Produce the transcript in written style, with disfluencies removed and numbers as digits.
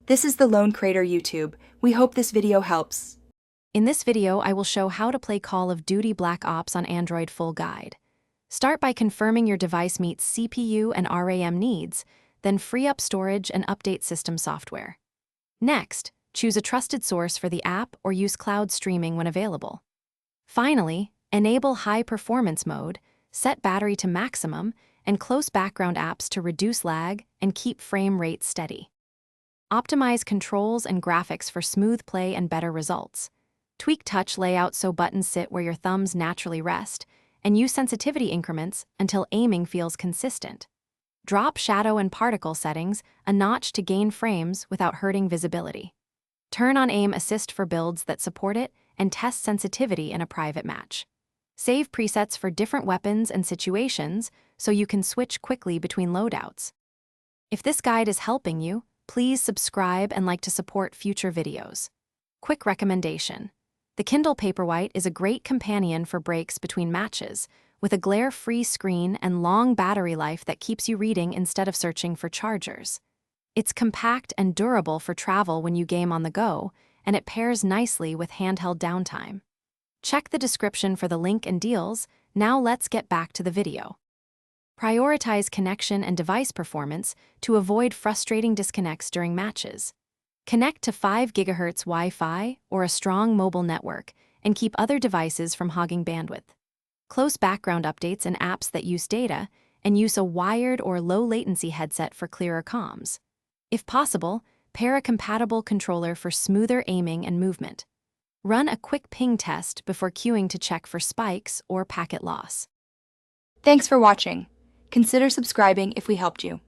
This is the Lone Crater YouTube. We hope this video helps. In this video, I will show how to play Call of Duty Black Ops on Android full guide. Start by confirming your device meets CPU and RAM needs, then free up storage and update system software. Next, choose a trusted source for the app or use cloud streaming when available. Finally, enable high performance mode, set battery to maximum, and close background apps to reduce lag and keep frame rate steady. Optimize controls and graphics for smooth play and better results. Tweak touch layout so buttons sit where your thumbs naturally rest, and use sensitivity increments until aiming feels consistent. Drop shadow and particle settings a notch to gain frames without hurting visibility. Turn on aim assist for builds that support it and test sensitivity in a private match. Save presets for different weapons and situations so you can switch quickly between loadouts. If this guide is helping you, please subscribe and like to support future videos. Quick recommendation. The Kindle Paperwhite is a great companion for breaks between matches, with a glare-free screen and long battery life that keeps you reading instead of searching for chargers. It's compact and durable for travel when you game on the go, and it pairs nicely with handheld downtime. Check the description for the link and deals. Now let's get back to the video. Prioritize connection and device performance to avoid frustrating disconnects during matches. Connect to 5 GHz Wi-Fi or a strong mobile network and keep other devices from hogging bandwidth. Close background updates and apps that use data, and use a wired or low-latency headset for clearer comms. If possible, pair a compatible controller for smoother aiming and movement. Run a quick ping test before queuing to check for spikes or packet loss. Thanks for watching. Consider subscribing if we helped you.